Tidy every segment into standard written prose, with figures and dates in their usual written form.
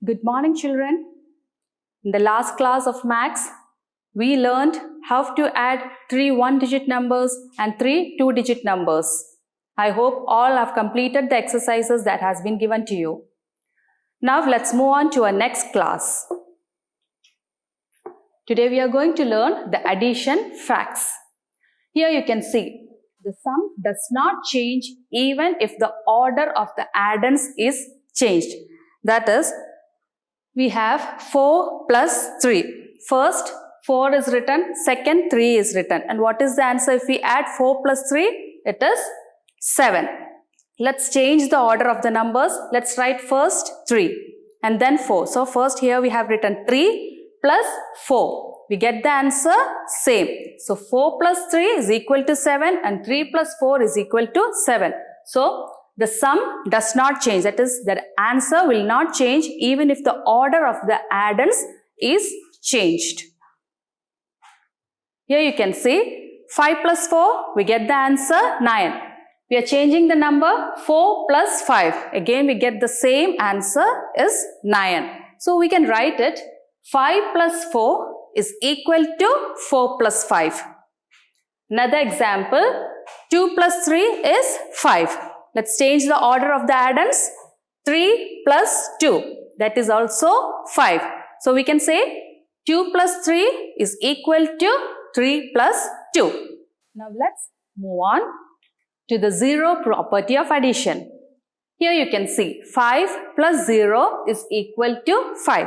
Good morning, children. In the last class of Maths, we learned how to add 3 one-digit numbers and 3 two-digit numbers. I hope all have completed the exercises that has been given to you. Now let's move on to our next class. Today we are going to learn the addition facts. Here you can see the sum does not change even if the order of the addends is changed. That is, we have 4 plus 3. First 4 is written, second 3 is written. And what is the answer if we add 4 plus 3? It is 7. Let's change the order of the numbers. Let's write first 3 and then 4. So first here we have written 3 plus 4. We get the answer same. So 4 plus 3 is equal to 7 and 3 plus 4 is equal to 7. So the sum does not change. That is, the answer will not change even if the order of the addends is changed. Here you can see 5 plus 4, we get the answer 9. We are changing the number 4 plus 5. Again, we get the same answer is 9. So we can write it 5 plus 4 is equal to 4 plus 5. Another example, 2 plus 3 is 5. Let's change the order of the addends. 3 plus 2, that is also 5. So we can say 2 plus 3 is equal to 3 plus 2. Now let's move on to the zero property of addition. Here you can see 5 plus 0 is equal to 5.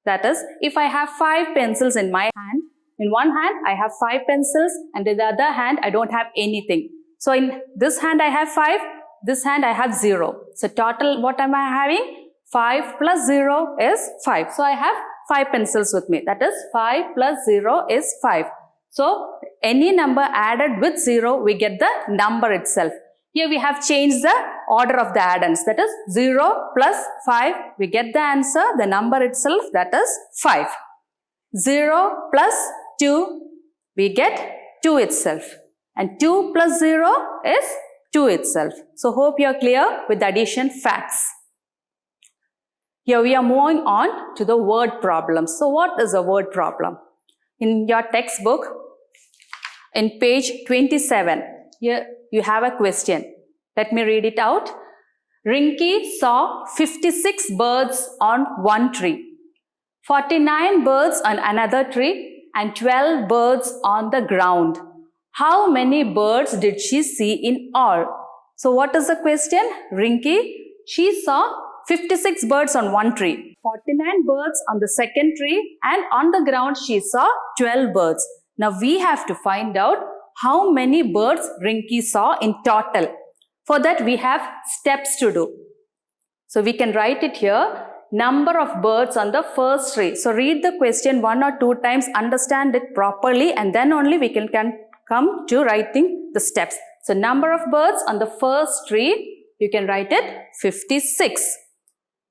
That is, if I have 5 pencils in my hand, in one hand I have 5 pencils and in the other hand I don't have anything. So in this hand I have 5, this hand I have 0. So total what am I having? 5 plus 0 is 5. So I have 5 pencils with me. That is 5 plus 0 is 5. So any number added with 0, we get the number itself. Here we have changed the order of the addends. That is 0 plus 5. We get the answer, the number itself, that is 5. 0 plus 2, we get 2 itself. And 2 plus 0 is 2 itself. So hope you are clear with the addition facts. Here we are moving on to the word problem. So what is a word problem? In your textbook, in page 27, here you have a question. Let me read it out. Rinki saw 56 birds on one tree, 49 birds on another tree, and 12 birds on the ground. How many birds did she see in all? So what is the question? Rinki, she saw 56 birds on one tree, 49 birds on the second tree, and on the ground she saw 12 birds. Now we have to find out how many birds Rinki saw in total. For that we have steps to do. So we can write it here, number of birds on the first tree. So read the question 1 or 2 times, understand it properly, and then only we can come to writing the steps. So number of birds on the first tree, you can write it 56.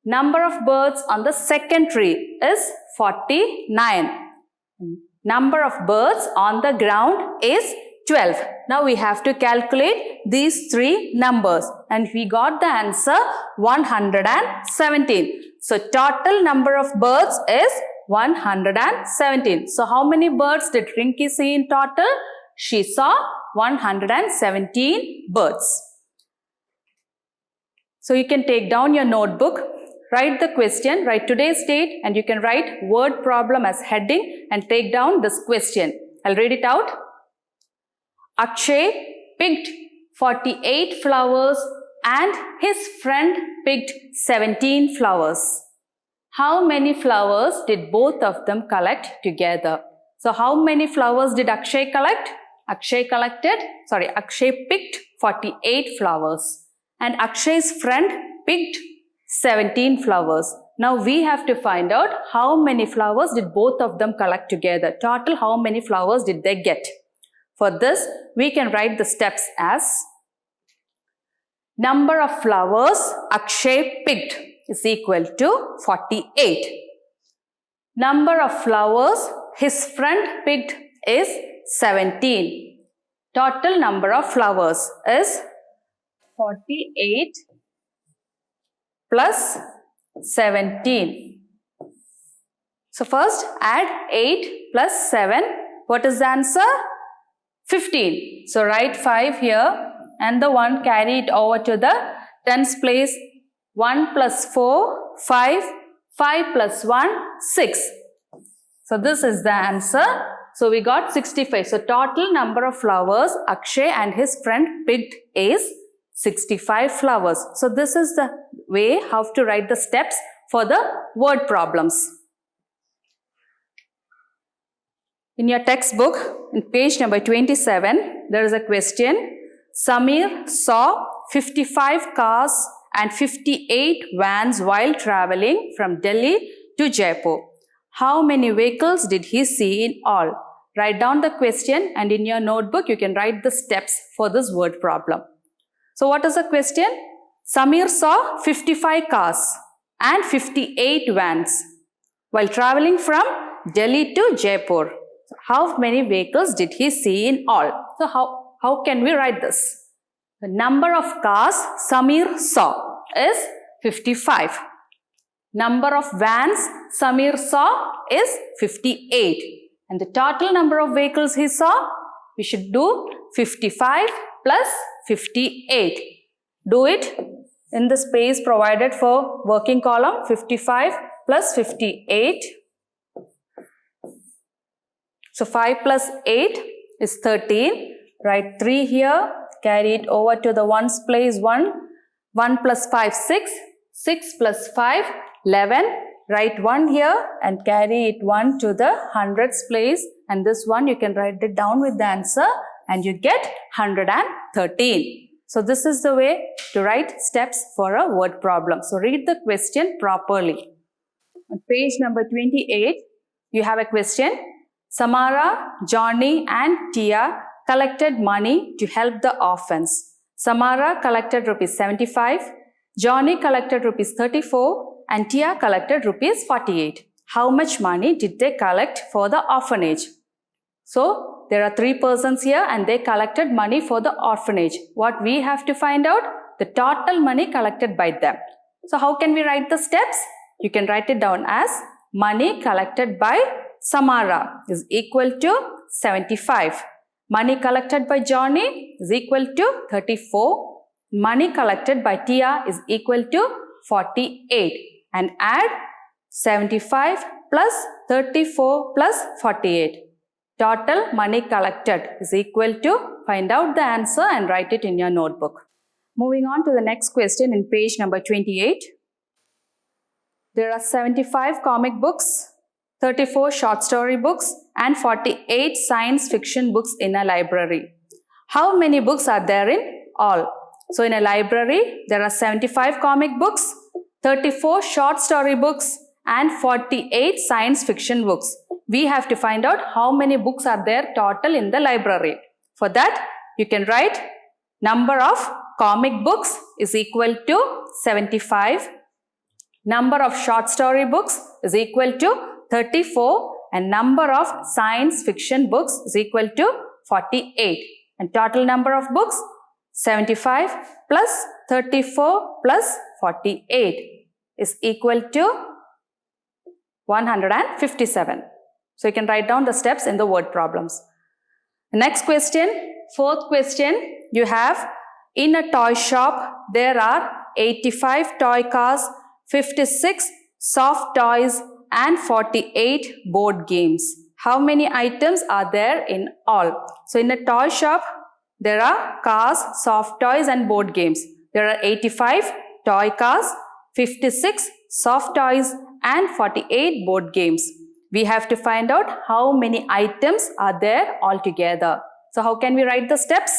Number of birds on the second tree is 49. Number of birds on the ground is 12. Now we have to calculate these 3 numbers and we got the answer 117. So total number of birds is 117. So how many birds did Rinki see in total? She saw 117 birds. So you can take down your notebook, write the question, write today's date, and you can write word problem as heading and take down this question. I'll read it out. Akshay picked 48 flowers and his friend picked 17 flowers. How many flowers did both of them collect together? So how many flowers did Akshay collect? Akshay picked 48 flowers and Akshay's friend picked 17 flowers. Now we have to find out how many flowers did both of them collect together. Total how many flowers did they get? For this, we can write the steps as number of flowers Akshay picked is equal to 48. Number of flowers his friend picked is 17. Total number of flowers is 48 plus 17. So first add 8 plus 7. What is the answer? 15. So write 5 here and the 1 carry it over to the tens place. 1 plus 4, 5. 5 plus 1, 6. So this is the answer. So we got 65. So total number of flowers Akshay and his friend picked is 65 flowers. So this is the way how to write the steps for the word problems. In your textbook, in page number 27, there is a question. Samir saw 55 cars and 58 vans while traveling from Delhi to Jaipur. How many vehicles did he see in all? Write down the question and in your notebook, you can write the steps for this word problem. So what is the question? Samir saw 55 cars and 58 vans while traveling from Delhi to Jaipur. How many vehicles did he see in all? So how can we write this? The number of cars Samir saw is 55. Number of vans Samir saw is 58. And the total number of vehicles he saw, we should do 55 plus 58. Do it in the space provided for working column. 55 plus 58. So 5 plus 8 is 13. Write 3 here. Carry it over to the ones place 1. 1 plus 5, 6. 6 plus 5, 11. Write 1 here and carry it 1 to the hundreds place. And this one you can write it down with the answer and you get 113. So this is the way to write steps for a word problem. So read the question properly. On page number 28, you have a question. Samara, Johnny and Tia collected money to help the orphans. Samara collected rupees 75, Johnny collected rupees 34 and Tia collected rupees 48. How much money did they collect for the orphanage? So there are 3 persons here and they collected money for the orphanage. What we have to find out? The total money collected by them. So how can we write the steps? You can write it down as money collected by Samara is equal to 75. Money collected by Johnny is equal to 34. Money collected by Tia is equal to 48. And add 75 plus 34 plus 48. Total money collected is equal to, find out the answer and write it in your notebook. Moving on to the next question in page number 28. There are 75 comic books, 34 short story books and 48 science fiction books in a library. How many books are there in all? So in a library, there are 75 comic books, 34 short story books and 48 science fiction books. We have to find out how many books are there total in the library. For that, you can write number of comic books is equal to 75. Number of short story books is equal to 34 and number of science fiction books is equal to 48. And total number of books 75 plus 34 plus 48 is equal to 157. So you can write down the steps in the word problems. Next question, fourth question, you have in a toy shop there are 85 toy cars, 56 soft toys and 48 board games. How many items are there in all? So in a toy shop there are cars, soft toys and board games. There are 85 toy cars, 56 soft toys and 48 board games. We have to find out how many items are there altogether. So how can we write the steps?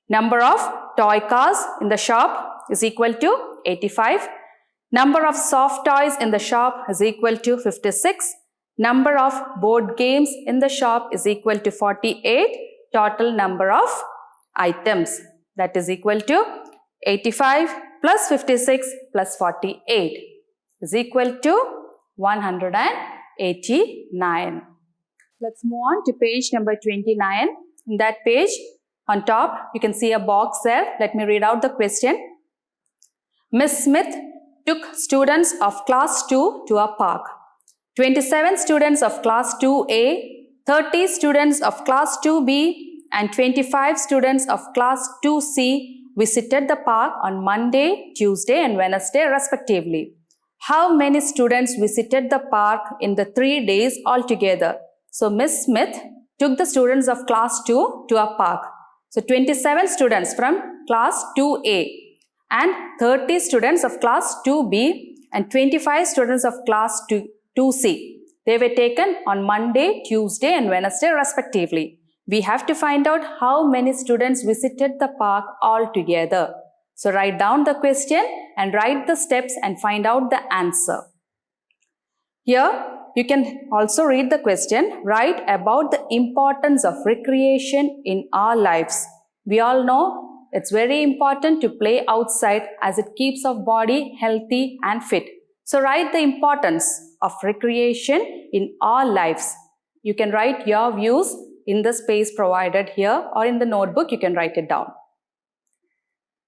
Number of toy cars in the shop is equal to 85. Number of soft toys in the shop is equal to 56. Number of board games in the shop is equal to 48. Total number of items, that is equal to 85 plus 56 plus 48 is equal to 189. Let's move on to page number 29. In that page, on top, you can see a box there. Let me read out the question. Miss Smith took students of class 2 to a park. 27 students of class 2A, 30 students of class 2B, and 25 students of class 2C visited the park on Monday, Tuesday, and Wednesday respectively. How many students visited the park in the 3 days altogether? So Miss Smith took the students of class 2 to a park. So 27 students from class 2A and 30 students of class 2B and 25 students of class 2C. They were taken on Monday, Tuesday, and Wednesday respectively. We have to find out how many students visited the park altogether. So write down the question and write the steps and find out the answer. Here you can also read the question. Write about the importance of recreation in our lives. We all know it's very important to play outside as it keeps our body healthy and fit. So write the importance of recreation in our lives. You can write your views in the space provided here or in the notebook you can write it down.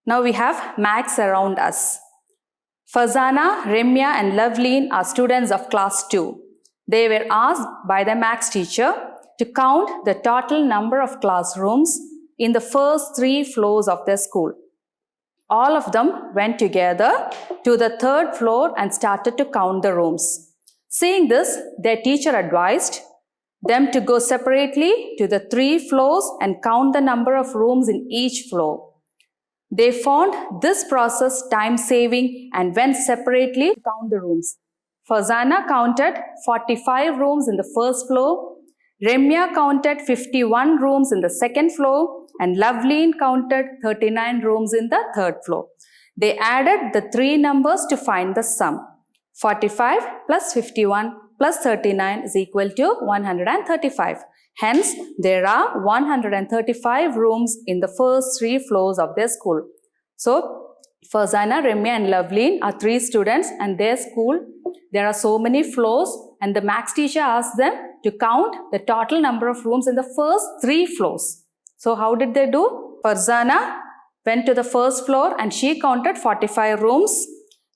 Now we have Max around us. Farzana, Remya and Loveleen are students of class 2. They were asked by the Max teacher to count the total number of classrooms in the first 3 floors of their school. All of them went together to the 3rd floor and started to count the rooms. Seeing this, their teacher advised them to go separately to the 3 floors and count the number of rooms in each floor. They found this process time-saving and went separately to count the rooms. Farzana counted 45 rooms in the first floor, Remya counted 51 rooms in the second floor, and Loveleen counted 39 rooms in the 3rd floor. They added the 3 numbers to find the sum. 45 plus 51 plus 39 is equal to 135. Hence, there are 135 rooms in the first 3 floors of their school. So, Farzana, Remya and Loveleen are 3 students and their school, there are so many floors and the Max teacher asked them to count the total number of rooms in the first 3 floors. So, how did they do? Farzana went to the first floor and she counted 45 rooms.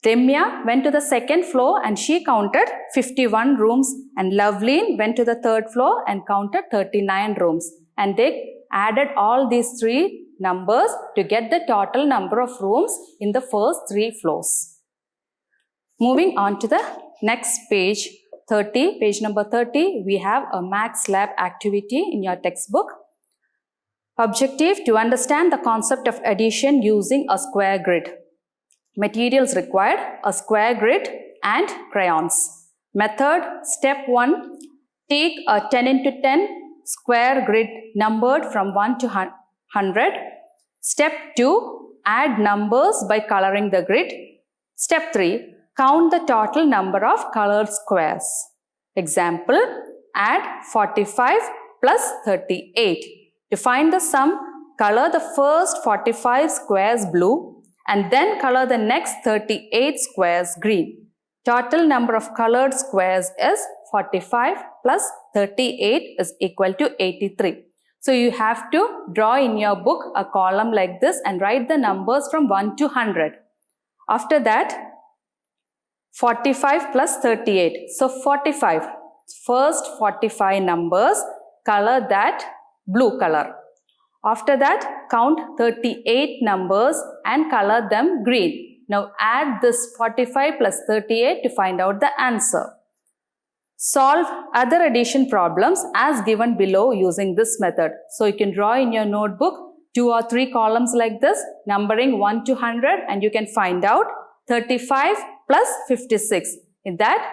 Remya went to the second floor and she counted 51 rooms, and Loveleen went to the 3rd floor and counted 39 rooms. And they added all these 3 numbers to get the total number of rooms in the first 3 floors. Moving on to the next page, 30, page number 30, we have a Max Lab activity in your textbook. Objective: to understand the concept of addition using a square grid. Materials required: a square grid and crayons. Method: step 1, take a 10 into 10 square grid numbered from 1 to 100. Step 2, add numbers by coloring the grid. Step 3, count the total number of colored squares. Example: add 45 plus 38. To find the sum, color the first 45 squares blue and then color the next 38 squares green. Total number of colored squares is 45 plus 38 is equal to 83. So you have to draw in your book a column like this and write the numbers from 1 to 100. After that, 45 plus 38. So 45, first 45 numbers, color that blue color. After that, count 38 numbers and color them green. Now add this 45 plus 38 to find out the answer. Solve other addition problems as given below using this method. So you can draw in your notebook 2 or 3 columns like this, numbering 1 to 100, and you can find out 35 plus 56. In that,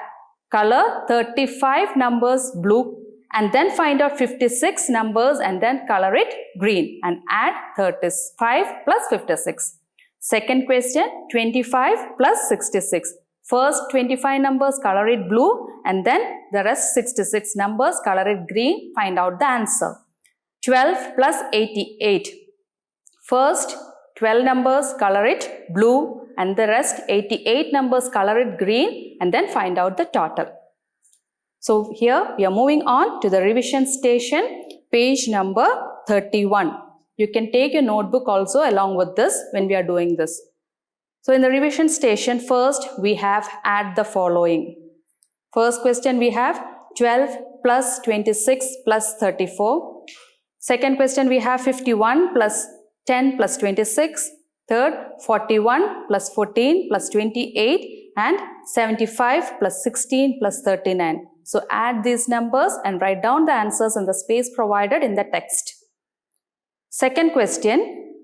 color 35 numbers blue and then find out 56 numbers and then color it green and add 35 plus 56. Second question, 25 plus 66. First 25 numbers, color it blue and then the rest 66 numbers, color it green, find out the answer. 12 plus 88. First 12 numbers, color it blue and the rest 88 numbers, color it green and then find out the total. So here we are moving on to the revision station, page number 31. You can take your notebook also along with this when we are doing this. So in the revision station, first we have add the following. First question we have 12 plus 26 plus 34. Second question we have 51 plus 10 plus 26. Third, 41 plus 14 plus 28 and 75 plus 16 plus 39. So add these numbers and write down the answers in the space provided in the text. Second question,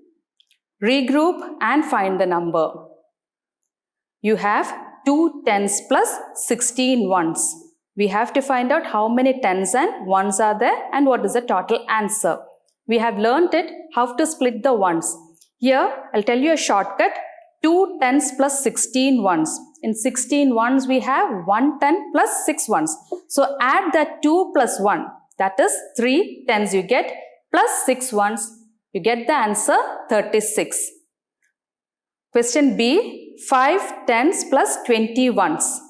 regroup and find the number. You have 2 tens plus 16 ones. We have to find out how many tens and ones are there and what is the total answer. We have learnt it how to split the ones. Here, I'll tell you a shortcut. 2 tens plus 16 ones. In 16 ones, we have 1 10 plus 6 ones. So add that 2 plus 1. That is 3 tens you get plus 6 ones. You get the answer 36. Question B, 5 tens plus 20 ones.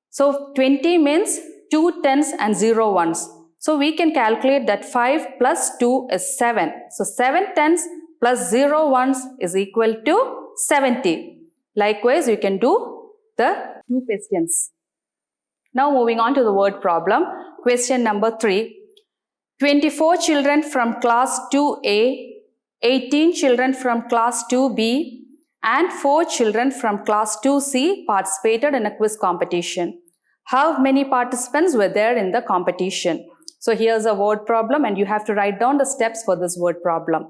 So 20 means 2 tens and 0 ones. So we can calculate that 5 plus 2 is 7. So 7 tens plus 0 ones is equal to 70. Likewise, you can do the two questions. Now moving on to the word problem. Question number 3. 24 children from class 2A, 18 children from class 2B and 4 children from class 2C participated in a quiz competition. How many participants were there in the competition? So here's a word problem and you have to write down the steps for this word problem.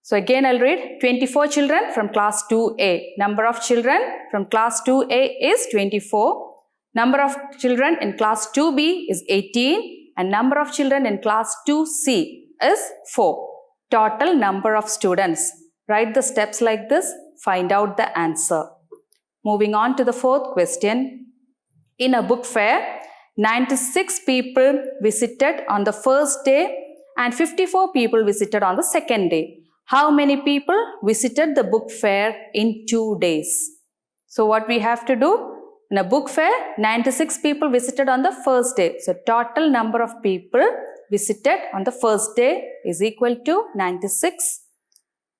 So again I'll read 24 children from class 2A. Number of children from class 2A is 24. Number of children in class 2B is 18 and number of children in class 2C is 4. Total number of students. Write the steps like this. Find out the answer. Moving on to the fourth question. In a book fair, 96 people visited on the first day and 54 people visited on the second day. How many people visited the book fair in 2 days? So what we have to do? In a book fair, 96 people visited on the first day. So total number of people visited on the first day is equal to 96.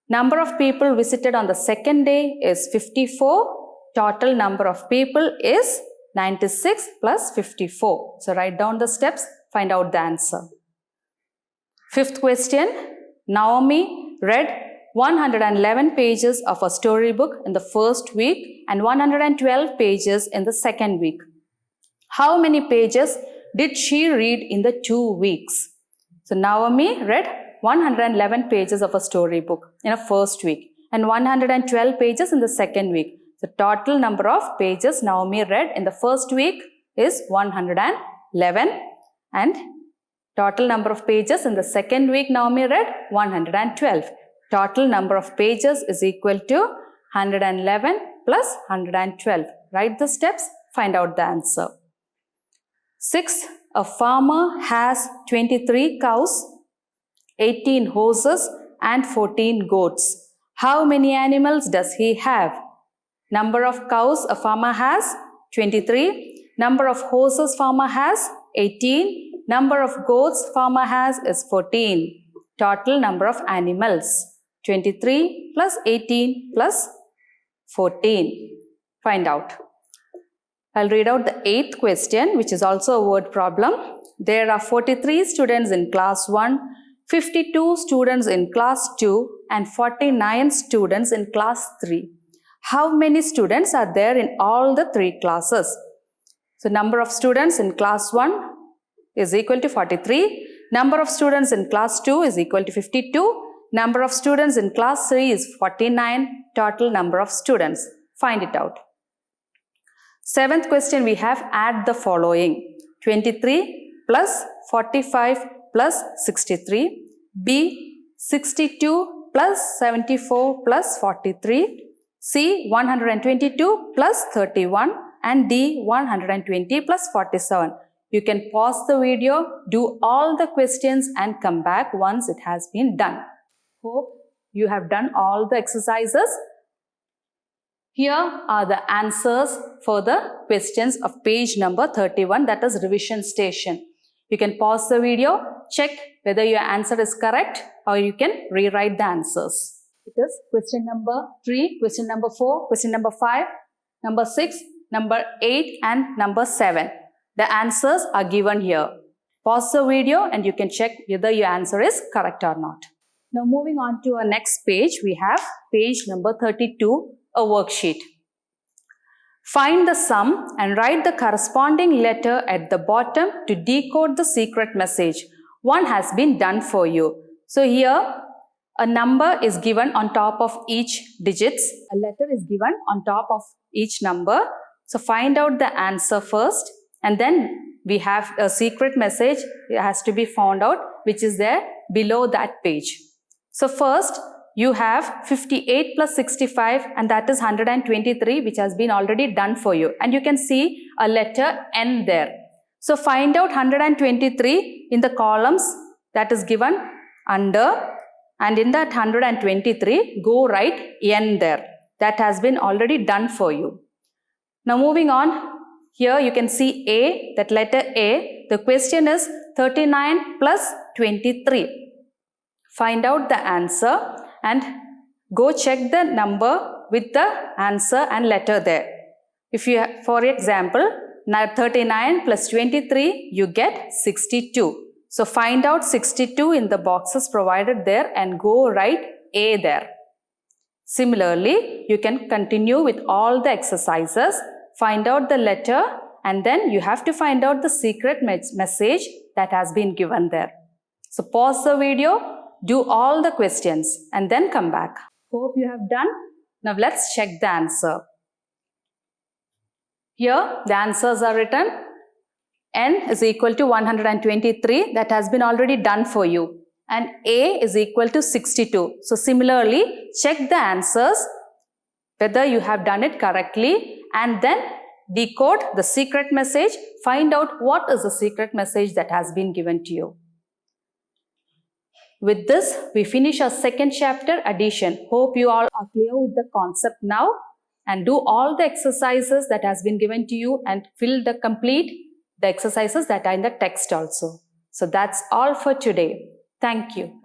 Number of people visited on the second day is 54. Total number of people is 96 plus 54. So write down the steps, find out the answer. Fifth question. Naomi read 111 pages of a storybook in the first week and 112 pages in the second week. How many pages did she read in the 2 weeks? So Naomi read 111 pages of a storybook in a first week and 112 pages in the second week. The total number of pages Naomi read in the first week is 111 and total number of pages in the second week Naomi read 112. Total number of pages is equal to 111 plus 112. Write the steps, find out the answer. 6. A farmer has 23 cows, 18 horses and 14 goats. How many animals does he have? Number of cows a farmer has 23. Number of horses farmer has 18. Number of goats farmer has is 14. Total number of animals 23 plus 18 plus 14. Find out. I'll read out the 8th question, which is also a word problem. There are 43 students in class 1, 52 students in class 2 and 49 students in class 3. How many students are there in all the 3 classes? So number of students in class 1 is equal to 43. Number of students in class 2 is equal to 52. Number of students in class 3 is 49. Total number of students. Find it out. 7th question we have add the following. 23 plus 45 plus 63. B. 62 plus 74 plus 43. C. 122 plus 31 and D. 120 plus 47. You can pause the video, do all the questions and come back once it has been done. Hope you have done all the exercises. Here are the answers for the questions of page number 31, that is revision station. You can pause the video, check whether your answer is correct or you can rewrite the answers. It is question number 3, question number 4, question number 5, number 6, number 8 and number 7. The answers are given here. Pause the video and you can check whether your answer is correct or not. Now moving on to our next page, we have page number 32, a worksheet. Find the sum and write the corresponding letter at the bottom to decode the secret message. One has been done for you. So here a number is given on top of each digits. A letter is given on top of each number. So find out the answer first, and then we have a secret message. It has to be found out, which is there below that page. So first you have 58 plus 65, and that is 123, which has been already done for you. And you can see a letter N there. So find out 123 in the columns that is given under, and in that 123, go write N there. That has been already done for you. Now moving on, here you can see A, that letter A. The question is 39 plus 23. Find out the answer and go check the number with the answer and letter there. If you, for example, now 39 plus 23, you get 62. So find out 62 in the boxes provided there and go write A there. Similarly, you can continue with all the exercises. Find out the letter and then you have to find out the secret message that has been given there. So pause the video, do all the questions and then come back. Hope you have done. Now let's check the answer. Here the answers are written. N is equal to 123, that has been already done for you, and A is equal to 62. So similarly, check the answers whether you have done it correctly and then decode the secret message. Find out what is the secret message that has been given to you. With this, we finish our second chapter, addition. Hope you all are clear with the concept now, and do all the exercises that has been given to you and complete the exercises that are in the text also. So that's all for today. Thank you.